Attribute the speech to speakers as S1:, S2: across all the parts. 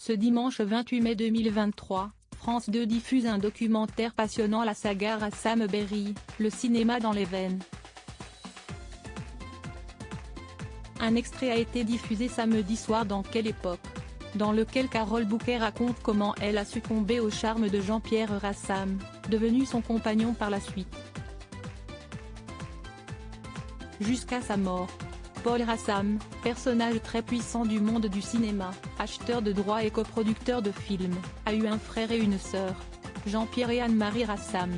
S1: Ce dimanche 28 mai 2023, France 2 diffuse un documentaire passionnant la saga Rassam Berri, le cinéma dans les veines. Un extrait a été diffusé samedi soir dans Quelle époque, dans lequel Carole Bouquet raconte comment elle a succombé au charme de Jean-Pierre Rassam, devenu son compagnon par la suite. Jusqu'à sa mort. Paul Rassam, personnage très puissant du monde du cinéma, acheteur de droits et coproducteur de films, a eu un frère et une sœur, Jean-Pierre et Anne-Marie Rassam.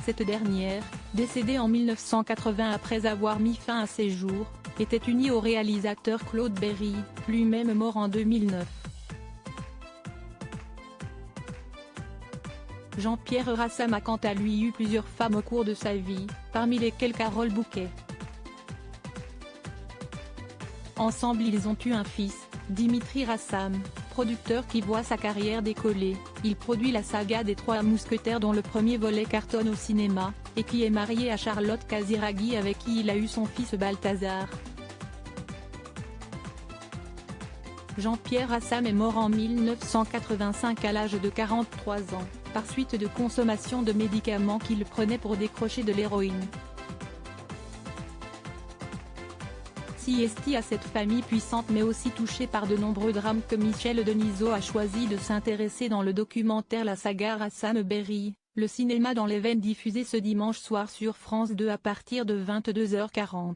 S1: Cette dernière, décédée en 1980 après avoir mis fin à ses jours, était unie au réalisateur Claude Berri, lui-même mort en 2009. Jean-Pierre Rassam a quant à lui eu plusieurs femmes au cours de sa vie, parmi lesquelles Carole Bouquet. Ensemble ils ont eu un fils, Dimitri Rassam, producteur qui voit sa carrière décoller. Il produit la saga des Trois Mousquetaires dont le premier volet cartonne au cinéma, et qui est marié à Charlotte Casiraghi avec qui il a eu son fils Balthazar. Jean-Pierre Rassam est mort en 1985 à l'âge de 43 ans, par suite de consommation de médicaments qu'il prenait pour décrocher de l'héroïne. Si esti à cette famille puissante mais aussi touchée par de nombreux drames que Michel Denisot a choisi de s'intéresser dans le documentaire La saga Rassam Berri, le cinéma dans les veines diffusé ce dimanche soir sur France 2 à partir de 22h40.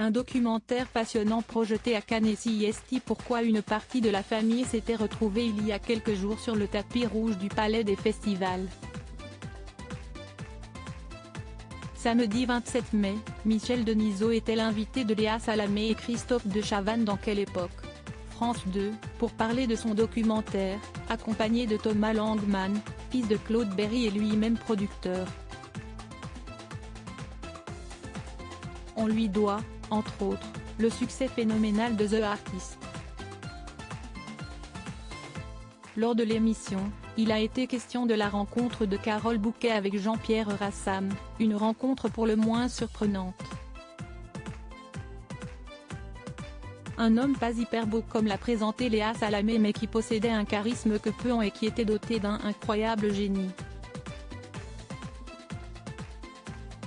S1: Un documentaire passionnant projeté à Cannes et CIST. Pourquoi une partie de la famille s'était retrouvée il y a quelques jours sur le tapis rouge du Palais des Festivals. Samedi 27 mai, Michel Denisot était l'invité de Léa Salamé et Christophe de Chavannes dans Quelle époque, France 2, pour parler de son documentaire, accompagné de Thomas Langman, fils de Claude Berri et lui-même producteur. On lui doit, entre autres, le succès phénoménal de The Artist. Lors de l'émission, il a été question de la rencontre de Carole Bouquet avec Jean-Pierre Rassam, une rencontre pour le moins surprenante. Un homme pas hyper beau comme l'a présenté Léa Salamé mais qui possédait un charisme que peu ont et qui était doté d'un incroyable génie.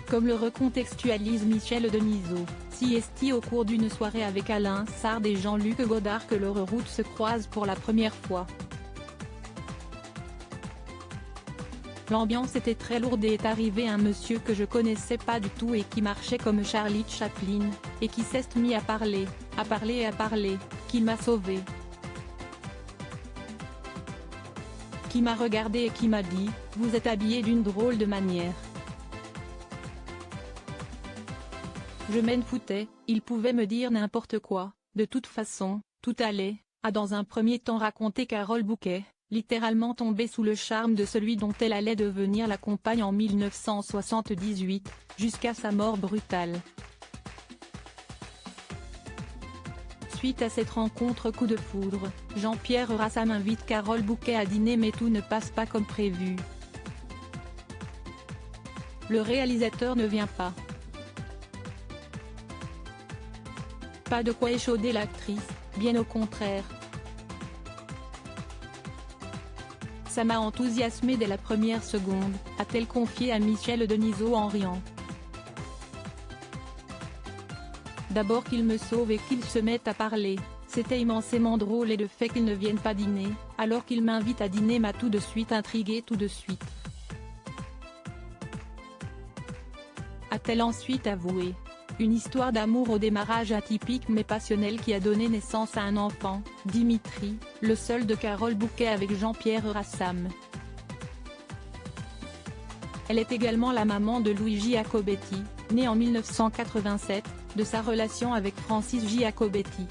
S1: Comme le recontextualise Michel Denisot, CIST au cours d'une soirée avec Alain Sard et Jean-Luc Godard que leurs routes se croisent pour la première fois. L'ambiance était très lourde et est arrivé un monsieur que je connaissais pas du tout et qui marchait comme Charlie Chaplin, et qui s'est mis à parler, et à parler, qui m'a sauvé. Qui m'a regardé et qui m'a dit, vous êtes habillé d'une drôle de manière. Je m'en foutais, il pouvait me dire n'importe quoi, de toute façon, tout allait, a dans un premier temps raconté Carole Bouquet, littéralement tombée sous le charme de celui dont elle allait devenir la compagne en 1978, jusqu'à sa mort brutale. Suite à cette rencontre coup de foudre, Jean-Pierre Rassam invite Carole Bouquet à dîner mais tout ne passe pas comme prévu. Le réalisateur ne vient pas. Pas de quoi échauder l'actrice, bien au contraire. Ça m'a enthousiasmé dès la première seconde, a-t-elle confié à Michel Denisot en riant. D'abord qu'il me sauve et qu'il se mette à parler, c'était immensément drôle et le fait qu'il ne vienne pas dîner, alors qu'il m'invite à dîner m'a tout de suite intrigué tout de suite. A-t-elle ensuite avoué. Une histoire d'amour au démarrage atypique mais passionnel qui a donné naissance à un enfant, Dimitri, le seul de Carole Bouquet avec Jean-Pierre Rassam. Elle est également la maman de Luigi Jacobetti, né en 1987, de sa relation avec Francis Giacobetti.